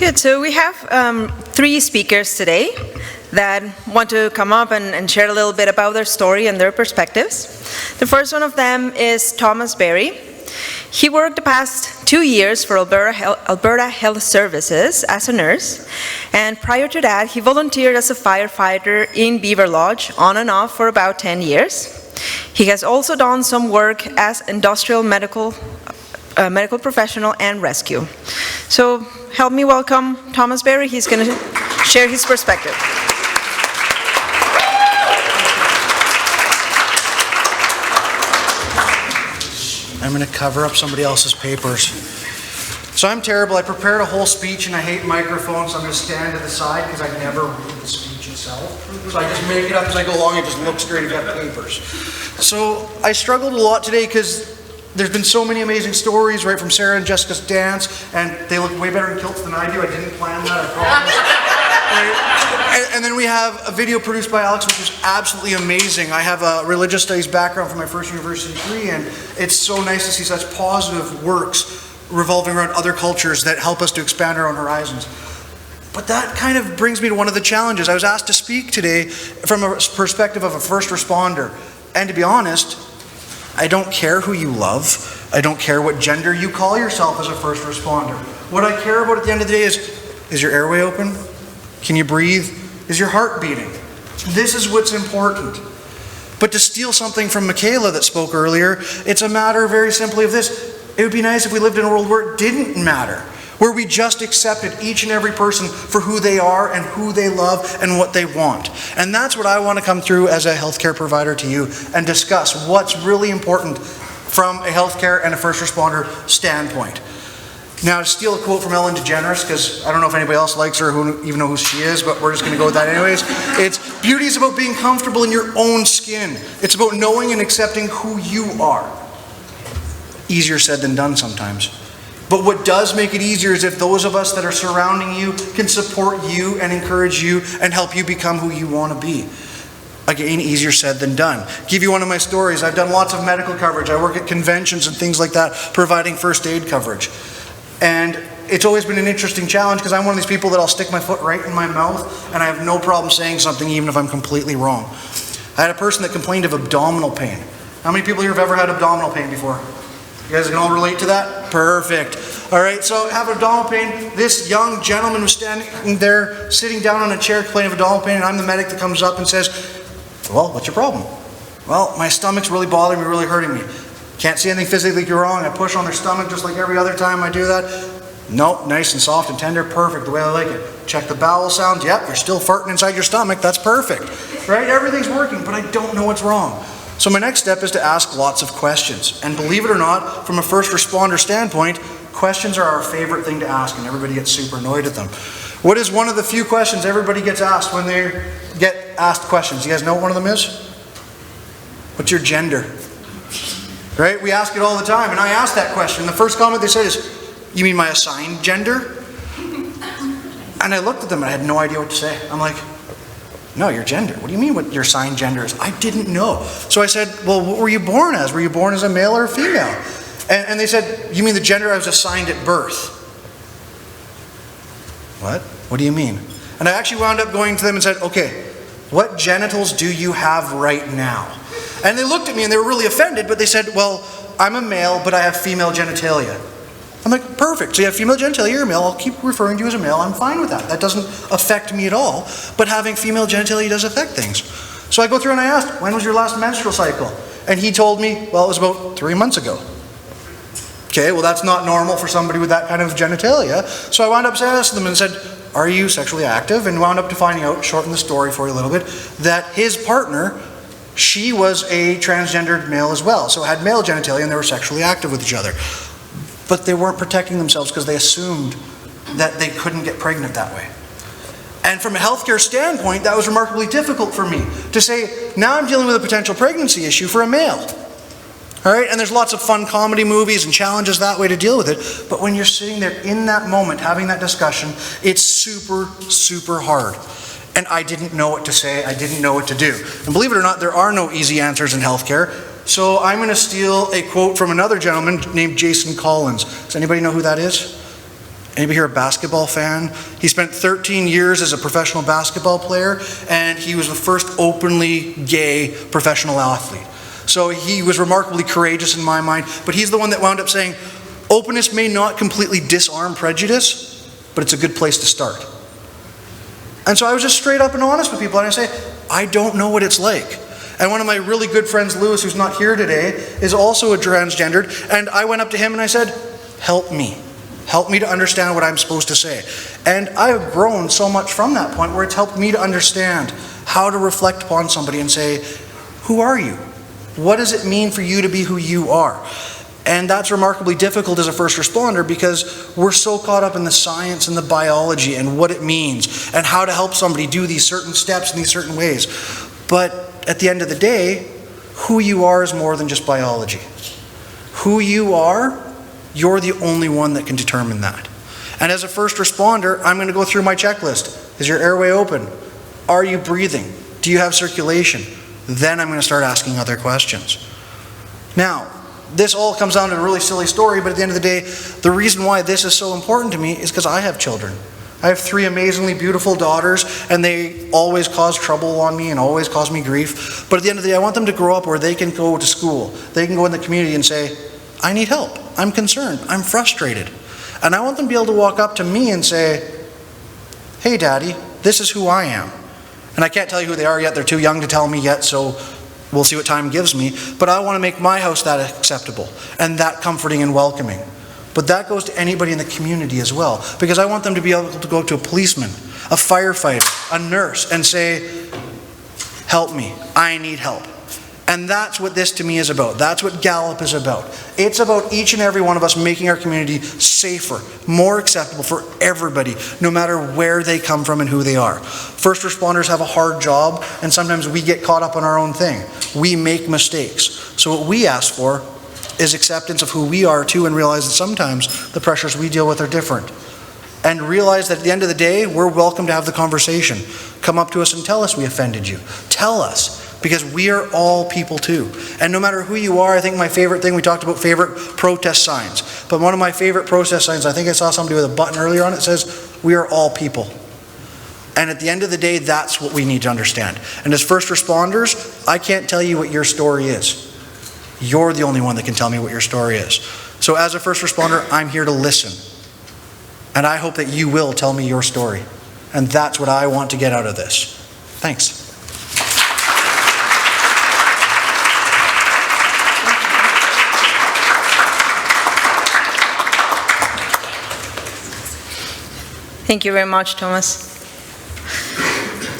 Good. So we have three speakers today that want to come up and share a little bit about their story and their perspectives. The first one of them is Thomas Berry. He worked the past 2 years for Alberta Health Services as a nurse, and prior to that, he volunteered as a firefighter in Beaver Lodge on and off for about 10 years. He has also done some work as industrial medical professional and rescue. So help me welcome Thomas Berry. He's going to share his perspective. I'm going to cover up somebody else's papers. So I'm terrible. I prepared a whole speech and I hate microphones, so I'm going to stand to the side because I never read the speech itself. So I just make it up as I go along and just look straight if you have papers. So I struggled a lot today because there's been so many amazing stories, right, from Sarah and Jessica's dance, and they look way better in kilts than I do. I didn't plan that, I promise. Right? And then we have a video produced by Alex, which is absolutely amazing. I have a religious studies background from my first university degree, and it's so nice to see such positive works revolving around other cultures that help us to expand our own horizons. But that kind of brings me to one of the challenges. I was asked to speak today from a perspective of a first responder, and to be honest, I don't care who you love. I don't care what gender you call yourself as a first responder. What I care about at the end of the day is your airway open? Can you breathe? Is your heart beating? This is what's important. But to steal something from Michaela that spoke earlier, it's a matter very simply of this. It would be nice if we lived in a world where it didn't matter, where we just accepted each and every person for who they are and who they love and what they want. And that's what I want to come through as a healthcare provider to you and discuss what's really important from a healthcare and a first responder standpoint. Now, to steal a quote from Ellen DeGeneres, because I don't know if anybody else likes her or even know who she is, but we're just going to go with that anyways. It's, beauty is about being comfortable in your own skin. It's about knowing and accepting who you are. Easier said than done sometimes. But what does make it easier is if those of us that are surrounding you can support you and encourage you and help you become who you want to be. Again, easier said than done. Give you one of my stories. I've done lots of medical coverage. I work at conventions and things like that, providing first aid coverage. And it's always been an interesting challenge because I'm one of these people that I'll stick my foot right in my mouth and I have no problem saying something even if I'm completely wrong. I had a person that complained of abdominal pain. How many people here have ever had abdominal pain before? You guys can all relate to that? Perfect. All right, so have abdominal pain. This young gentleman was standing there, sitting down on a chair complaining of abdominal pain, and I'm the medic that comes up and says, well, what's your problem? Well, my stomach's really bothering me, really hurting me. Can't see anything physically wrong. I push on their stomach just like every other time I do that. Nope, nice and soft and tender, perfect, the way I like it. Check the bowel sounds, yep, you're still farting inside your stomach, that's perfect. Right, everything's working, but I don't know what's wrong. So my next step is to ask lots of questions. And believe it or not, from a first responder standpoint, questions are our favorite thing to ask, and everybody gets super annoyed at them. What is one of the few questions everybody gets asked when they get asked questions? You guys know what one of them is? What's your gender? Right? We ask it all the time, and I ask that question. The first comment they said is, you mean my assigned gender? And I looked at them and I had no idea what to say. I'm like, no, your gender. What do you mean what your assigned gender is? I didn't know. So I said, well, what were you born as? Were you born as a male or a female? And they said, you mean the gender I was assigned at birth? What? What do you mean? And I actually wound up going to them and said, okay, what genitals do you have right now? And they looked at me and they were really offended, but they said, well, I'm a male, but I have female genitalia. I'm like, perfect. So you have female genitalia, you're a male. I'll keep referring to you as a male. I'm fine with that. That doesn't affect me at all. But having female genitalia does affect things. So I go through and I asked, when was your last menstrual cycle? And he told me, well, it was about 3 months ago. Okay, well, that's not normal for somebody with that kind of genitalia. So I wound up asking them and said, are you sexually active? And wound up to finding out, shorten the story for you a little bit, that his partner, she was a transgendered male as well. So had male genitalia and they were sexually active with each other. But they weren't protecting themselves because they assumed that they couldn't get pregnant that way. And from a healthcare standpoint, that was remarkably difficult for me to say, now I'm dealing with a potential pregnancy issue for a male. All right, and there's lots of fun comedy movies and challenges that way to deal with it. But when you're sitting there in that moment having that discussion, it's super, super hard. And I didn't know what to say. I didn't know what to do. And believe it or not, there are no easy answers in healthcare. So I'm going to steal a quote from another gentleman named Jason Collins. Does anybody know who that is? Anybody here a basketball fan? He spent 13 years as a professional basketball player, and he was the first openly gay professional athlete. So he was remarkably courageous in my mind, but he's the one that wound up saying, openness may not completely disarm prejudice, but it's a good place to start. And so I was just straight up and honest with people, and I say, I don't know what it's like. And one of my really good friends, Lewis, who's not here today, is also a transgendered, and I went up to him and I said, help me. Help me to understand what I'm supposed to say. And I've grown so much from that point where it's helped me to understand how to reflect upon somebody and say, who are you? What does it mean for you to be who you are? And that's remarkably difficult as a first responder because we're so caught up in the science and the biology and what it means and how to help somebody do these certain steps in these certain ways. But at the end of the day, who you are is more than just biology. Who you are, you're the only one that can determine that. And as a first responder, I'm going to go through my checklist. Is your airway open? Are you breathing? Do you have circulation? Then I'm going to start asking other questions. Now, this all comes down to a really silly story, but at the end of the day, the reason why this is so important to me is because I have children. I have 3 amazingly beautiful daughters, and they always cause trouble on me and always cause me grief. But at the end of the day, I want them to grow up where they can go to school. They can go in the community and say, I need help. I'm concerned. I'm frustrated. And I want them to be able to walk up to me and say, hey, Daddy, this is who I am. And I can't tell you who they are yet. They're too young to tell me yet, so we'll see what time gives me. But I want to make my house that acceptable and that comforting and welcoming. But that goes to anybody in the community as well, because I want them to be able to go to a policeman, a firefighter, a nurse, and say, help me, I need help. And that's what this to me is about. That's what GALAP is about. It's about each and every one of us making our community safer, more acceptable for everybody, no matter where they come from and who they are. First responders have a hard job, and sometimes we get caught up on our own thing. We make mistakes. So what we ask for is acceptance of who we are too, and realize that sometimes the pressures we deal with are different. And realize that at the end of the day, we're welcome to have the conversation. Come up to us and tell us we offended you. Tell us. Because we are all people too. And no matter who you are, I think my favorite thing, we talked about favorite protest signs. But one of my favorite protest signs, I think I saw somebody with a button earlier on it, says, we are all people. And at the end of the day, that's what we need to understand. And as first responders, I can't tell you what your story is. You're the only one that can tell me what your story is. So as a first responder, I'm here to listen. And I hope that you will tell me your story. And that's what I want to get out of this. Thanks. Thank you very much, Thomas.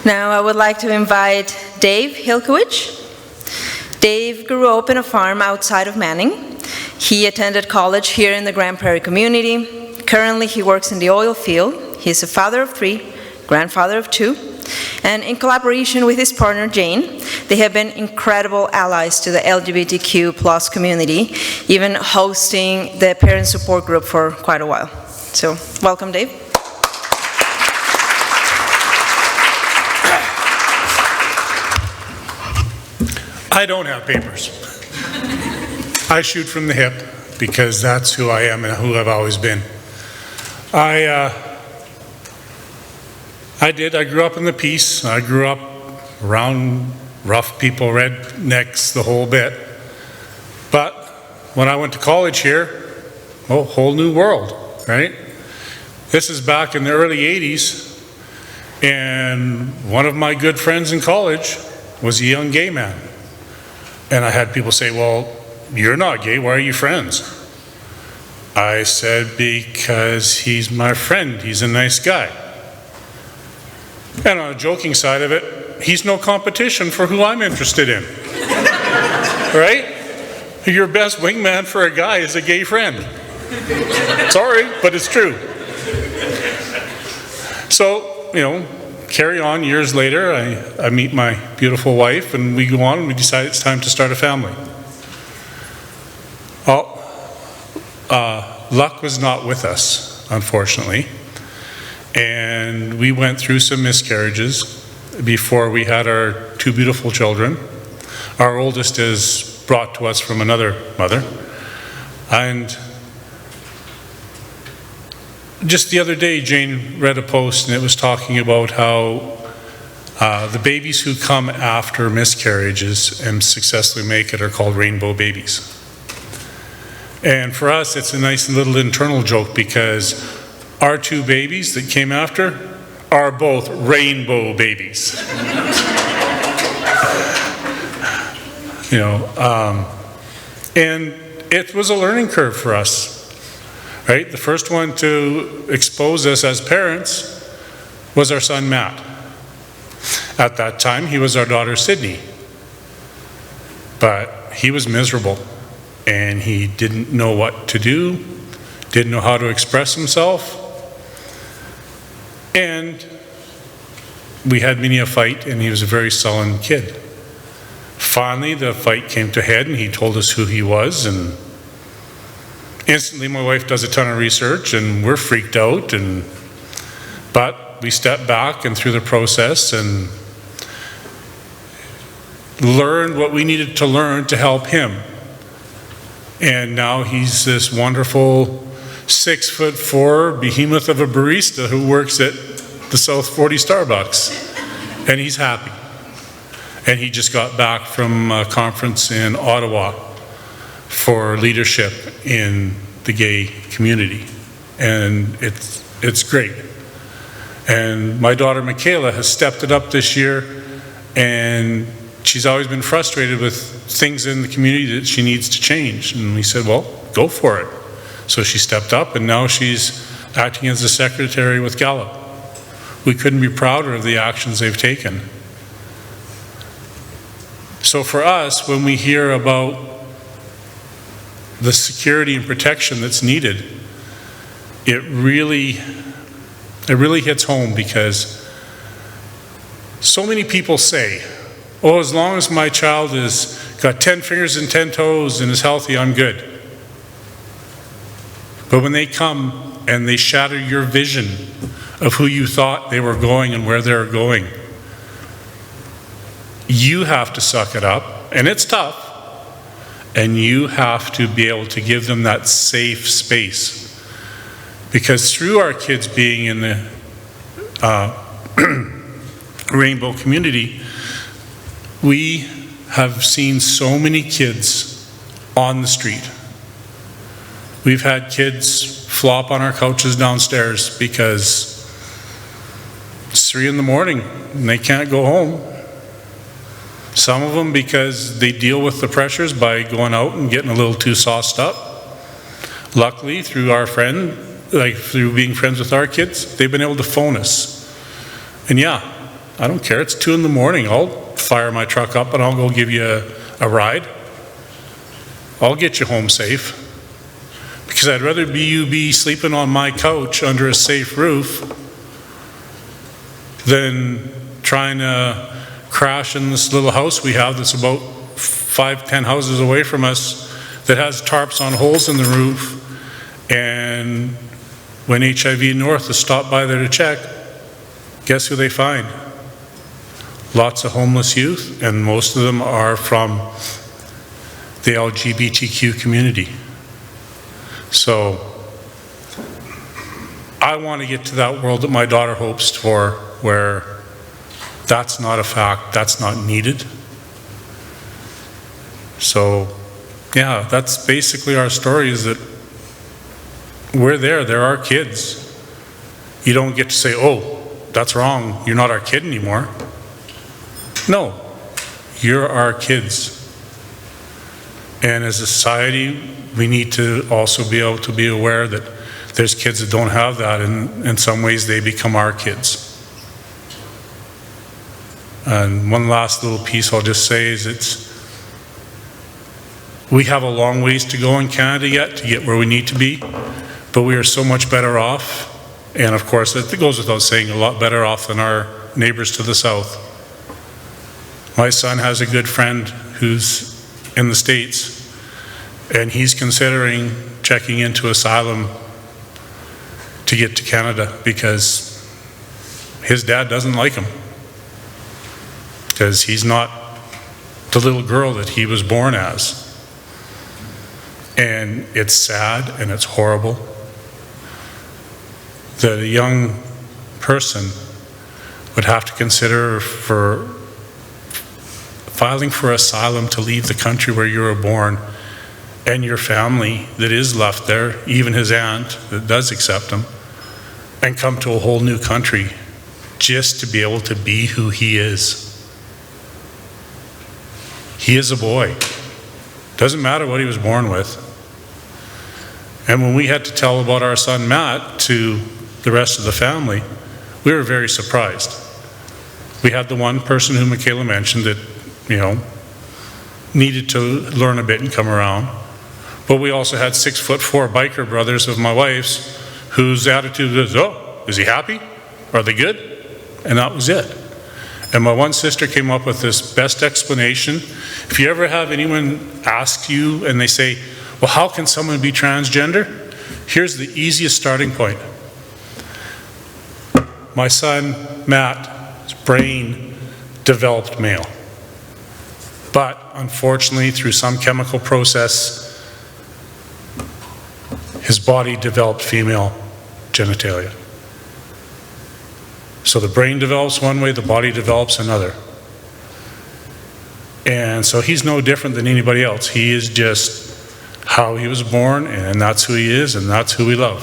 Now I would like to invite Dave Hilkowicz. Dave grew up in a farm outside of Manning. He attended college here in the Grand Prairie community. Currently he works in the oil field. He's a father of 3, grandfather of 2, and in collaboration with his partner Jane, they have been incredible allies to the LGBTQ+ community, even hosting the parent support group for quite a while. So, welcome, Dave. I don't have papers. I shoot from the hip because that's who I am and who I've always been. I grew up in the Peace. I grew up around rough people, rednecks, the whole bit. But when I went to college here, oh, whole new world, right? This is back in the early 80s, and one of my good friends in college was a young gay man. And I had people say, well, you're not gay, why are you friends? I said, because he's my friend, he's a nice guy. And on a joking side of it, he's no competition for who I'm interested in. Right? Your best wingman for a guy is a gay friend. Sorry, but it's true. So, you know, carry on years later, I meet my beautiful wife, and we go on and we decide it's time to start a family. Well, luck was not with us, unfortunately, and we went through some miscarriages before we had our 2 beautiful children. Our oldest is brought to us from another mother, and just the other day, Jane read a post and it was talking about how the babies who come after miscarriages and successfully make it are called rainbow babies. And for us, it's a nice little internal joke because our 2 babies that came after are both rainbow babies. You know, and it was a learning curve for us, right? The first one to expose us as parents was our son, Matt. At that time, he was our daughter, Sydney. But he was miserable, and he didn't know what to do, didn't know how to express himself, and we had many a fight, and he was a very sullen kid. Finally, the fight came to a head, and he told us who he was, and instantly my wife does a ton of research, and we're freaked out, but we stepped back and through the process and learned what we needed to learn to help him. And now he's this wonderful 6'4" behemoth of a barista who works at the South 40 Starbucks, and he's happy. And he just got back from a conference in Ottawa for leadership in the gay community, and it's great. And my daughter Michaela has stepped it up this year, and she's always been frustrated with things in the community that she needs to change. And we said, well, go for it. So she stepped up, and now she's acting as the secretary with GALAP. We couldn't be prouder of the actions they've taken. So for us, when we hear about the security and protection that's needed, it really hits home, because so many people say, oh, as long as my child has got 10 fingers and 10 toes and is healthy, I'm good. But when they come and they shatter your vision of who you thought they were going and where they're going, you have to suck it up, and it's tough, and you have to be able to give them that safe space. Because through our kids being in the rainbow community, we have seen so many kids on the street. We've had kids flop on our couches downstairs because it's 3 in the morning and they can't go home. Some of them because they deal with the pressures by going out and getting a little too sauced up. Luckily, through our friend, through being friends with our kids, they've been able to phone us. And yeah, I don't care, it's 2 in the morning. I'll fire my truck up and I'll go give you a ride. I'll get you home safe. Because I'd rather you be sleeping on my couch under a safe roof than trying to crash in this little house we have that's about 5-10 houses away from us that has tarps on holes in the roof. And when HIV North has stopped by there to check, guess who they find? Lots of homeless youth, and most of them are from the LGBTQ community. So I want to get to that world that my daughter hopes for, where that's not a fact, that's not needed. So yeah, that's basically our story, is that we're there, they're our kids. You don't get to say, oh, that's wrong, you're not our kid anymore. No, you're our kids. And as a society, we need to also be able to be aware that there's kids that don't have that, and in some ways they become our kids. And one last little piece I'll just say is we have a long ways to go in Canada yet to get where we need to be, but we are so much better off, and of course it goes without saying, a lot better off than our neighbors to the south. My son has a good friend who's in the States, and he's considering checking into asylum to get to Canada because his dad doesn't like him, because he's not the little girl that he was born as. And it's sad and it's horrible. that a young person would have to consider for filing for asylum to leave the country where you were born, and your family that is left there, even his aunt that does accept him, and come to a whole new country just to be able to be who he is. He is a boy. Doesn't matter what he was born with. And when we had to tell about our son Matt to the rest of the family, we were very surprised. We had the one person who Michaela mentioned that, needed to learn a bit and come around. But we also had 6'4" biker brothers of my wife's whose attitude was, oh, is he happy? Are they good? And that was it. And my one sister came up with this best explanation. If you ever have anyone ask you and they say, well, how can someone be transgender? Here's the easiest starting point. My son, Matt's brain developed male. But unfortunately, through some chemical process, his body developed female genitalia. So the brain develops one way, the body develops another. And so he's no different than anybody else. He is just how he was born, and that's who he is, and that's who we love.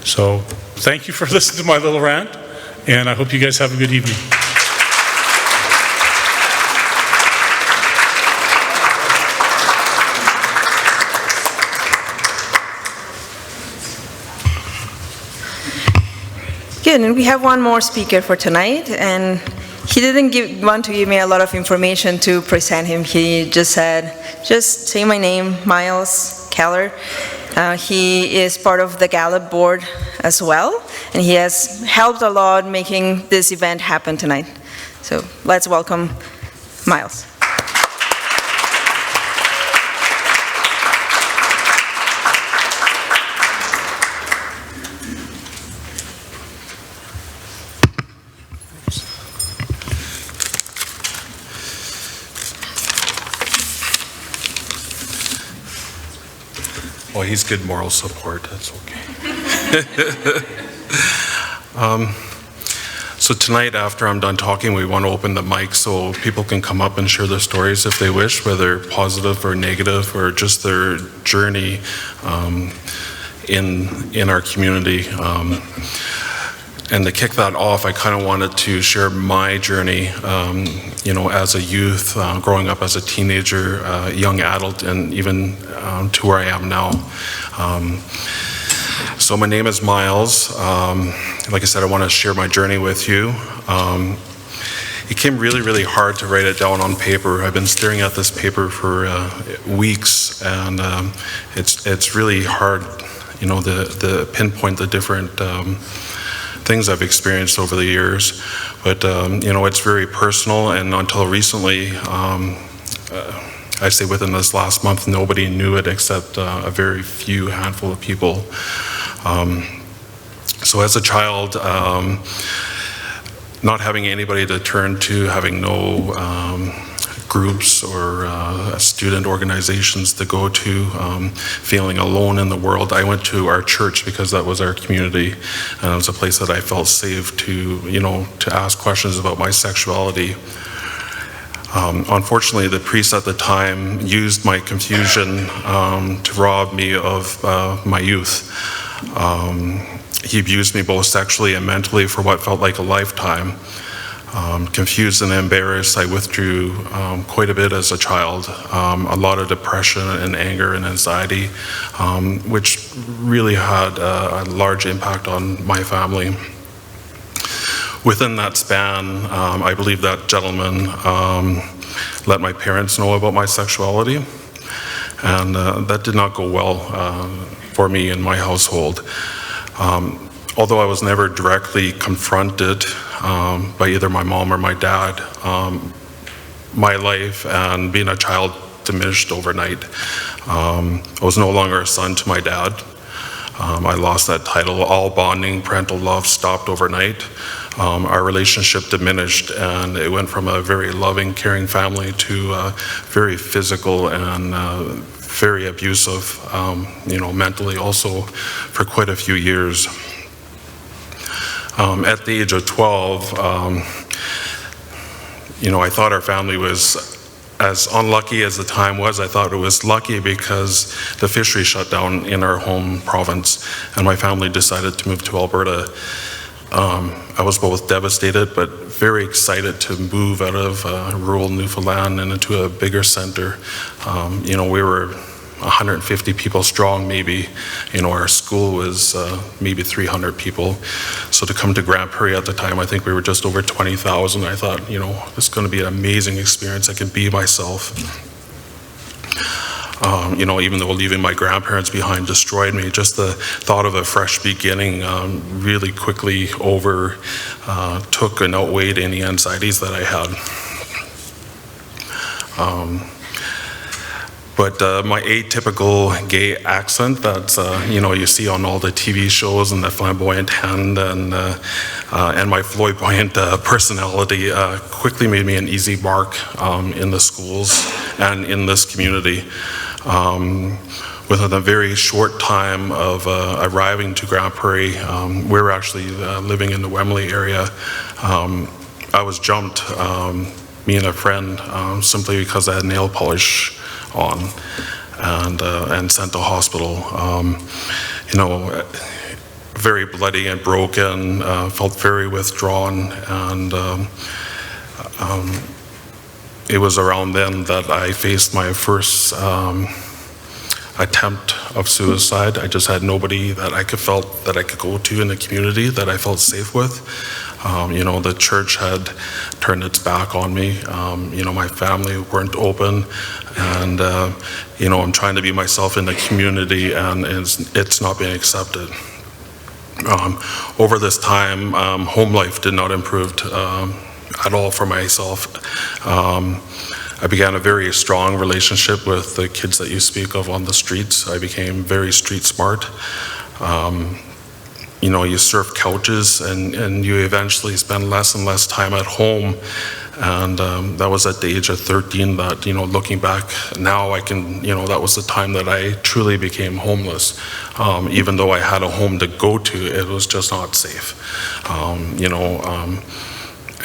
So thank you for listening to my little rant, and I hope you guys have a good evening. Good, and we have one more speaker for tonight, and he didn't want to give me a lot of information to present him. He just said, just say my name, Miles Keller. He is part of the GALAP board as well, and he has helped a lot making this event happen tonight. So let's welcome Miles. Well, he's good moral support, that's okay. So tonight, after I'm done talking, we want to open the mic so people can come up and share their stories if they wish, whether positive or negative, or just their journey in our community. And to kick that off, I kind of wanted to share my journey, as a youth, growing up as a teenager, young adult, and even to where I am now. So my name is Miles. Like I said, I want to share my journey with you. It came really, really hard to write it down on paper. I've been staring at this paper for weeks, and it's really hard, to pinpoint the different things I've experienced over the years, but it's very personal, and until recently, I say within this last month, nobody knew it except a very few handful of people. So as a child, not having anybody to turn to, having no groups or student organizations to go to, feeling alone in the world. I went to our church because that was our community, and it was a place that I felt safe to, to ask questions about my sexuality. Unfortunately, the priest at the time used my confusion to rob me of my youth. He abused me both sexually and mentally for what felt like a lifetime. Confused and embarrassed, I withdrew quite a bit as a child. A lot of depression and anger and anxiety, which really had a large impact on my family. Within that span, I believe that gentleman let my parents know about my sexuality, and that did not go well for me in my household. Although I was never directly confronted by either my mom or my dad, my life and being a child diminished overnight. I was no longer a son to my dad. I lost that title. All bonding, parental love stopped overnight. Our relationship diminished, and it went from a very loving, caring family to very physical and very abusive, mentally also, for quite a few years. At the age of 12, I thought our family was as unlucky as the time was. I thought it was lucky because the fishery shut down in our home province and my family decided to move to Alberta. I was both devastated but very excited to move out of rural Newfoundland and into a bigger center. We were 150 people strong maybe. Our school was maybe 300 people. So to come to Grand Prairie at the time, I think we were just over 20,000. I thought, this is going to be an amazing experience. I can be myself. Even though leaving my grandparents behind destroyed me, just the thought of a fresh beginning really quickly took and outweighed any anxieties that I had. But my atypical gay accent that you see on all the TV shows and the flamboyant hand and my flamboyant personality quickly made me an easy mark in the schools and in this community. Within a very short time of arriving to Grand Prairie, we were actually living in the Wembley area. I was jumped, me and a friend, simply because I had nail polish on and sent to hospital. Very bloody and broken, felt very withdrawn, and it was around then that I faced my first attempt of suicide. I just had nobody that I could go to in the community that I felt safe with. The church had turned its back on me. My family weren't open, and I'm trying to be myself in the community, and it's not being accepted. Over this time, home life did not improve at all for myself. I began a very strong relationship with the kids that you speak of on the streets. I became very street smart. You surf couches and you eventually spend less and less time at home. And that was at the age of 13 that, looking back now, I can, that was the time that I truly became homeless. Even though I had a home to go to, it was just not safe.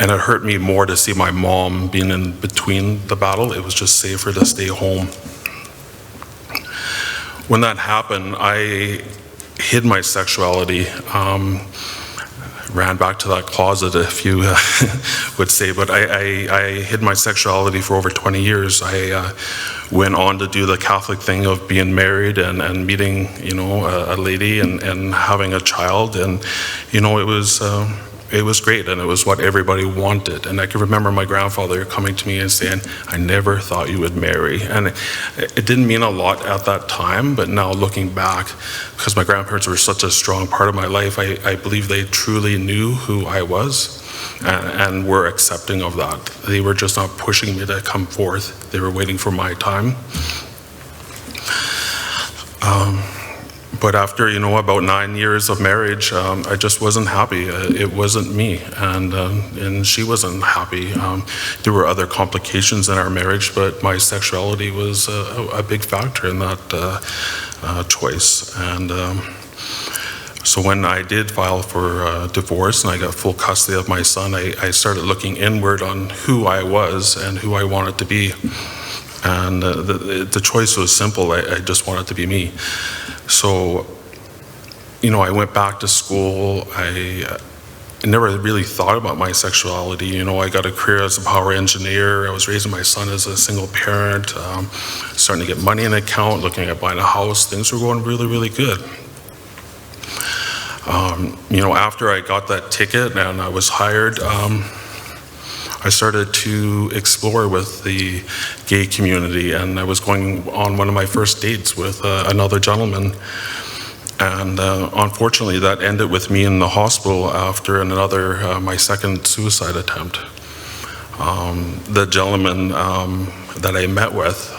And it hurt me more to see my mom being in between the battle. It was just safer to stay home. When that happened, I hid my sexuality, ran back to that closet, if you would say, but I hid my sexuality for over 20 years. I went on to do the Catholic thing of being married and meeting, a lady and having a child, and it was great, and it was what everybody wanted. And I can remember my grandfather coming to me and saying, "I never thought you would marry." And it didn't mean a lot at that time, but now looking back, because my grandparents were such a strong part of my life, I believe they truly knew who I was and were accepting of that. They were just not pushing me to come forth. They were waiting for my time. But after, about 9 years of marriage, I just wasn't happy. It wasn't me, and she wasn't happy. There were other complications in our marriage, but my sexuality was a big factor in that choice. And so when I did file for divorce and I got full custody of my son, I started looking inward on who I was and who I wanted to be. And the choice was simple. I just wanted to be me. So, I went back to school. I never really thought about my sexuality. I got a career as a power engineer. I was raising my son as a single parent, starting to get money in the account, looking at buying a house. Things were going really, really good. After I got that ticket and I was hired, I started to explore with the gay community, and I was going on one of my first dates with another gentleman. And unfortunately, that ended with me in the hospital after my second suicide attempt. The gentleman that I met with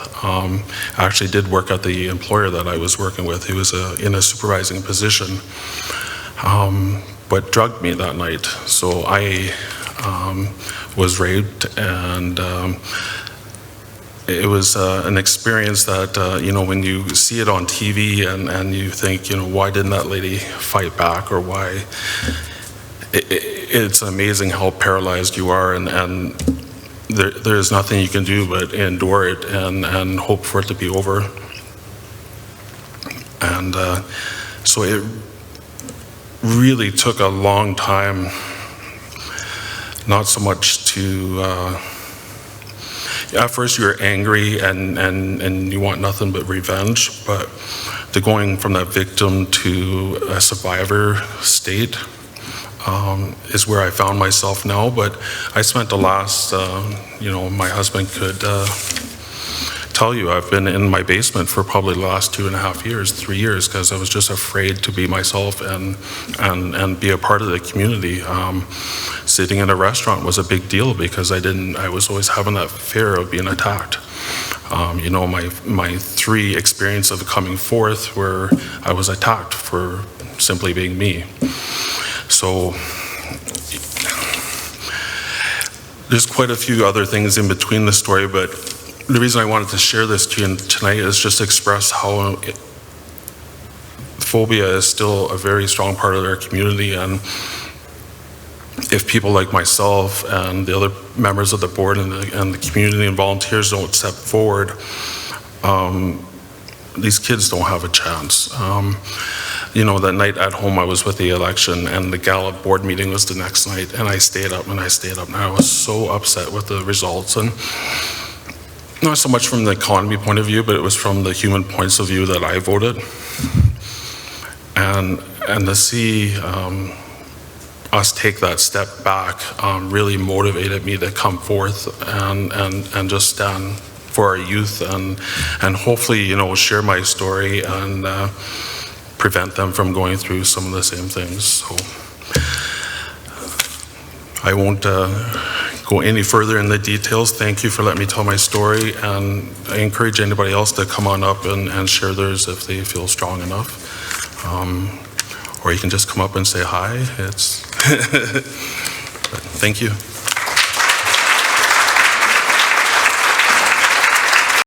actually did work at the employer that I was working with. He was in a supervising position, but drugged me that night. So I was raped, and it was an experience that, when you see it on TV and you think, why didn't that lady fight back, or why, it's amazing how paralyzed you are, and there's nothing you can do but endure it and hope for it to be over. And so it really took a long time, not so much to, at first you're angry and you want nothing but revenge, but to going from that victim to a survivor state is where I found myself now. But I spent the last, my husband could tell you, I've been in my basement for probably the last 2.5 years, 3 years, because I was just afraid to be myself and be a part of the community. Sitting in a restaurant was a big deal because I was always having that fear of being attacked. My 3 experience of coming forth where I was attacked for simply being me. So there's quite a few other things in between the story, but the reason I wanted to share this to you tonight is just to express how phobia is still a very strong part of our community, and if people like myself and the other members of the board and the community and volunteers don't step forward, these kids don't have a chance. That night at home I was with the election, and the GALAP board meeting was the next night, and I stayed up and I was so upset with the results, and not so much from the economy point of view, but it was from the human points of view that I voted. And to see us take that step back really motivated me to come forth and just stand for our youth and hopefully, share my story and prevent them from going through some of the same things. So I won't go any further in the details. Thank you for letting me tell my story, and I encourage anybody else to come on up and share theirs if they feel strong enough. Or you can just come up and say hi. Thank you.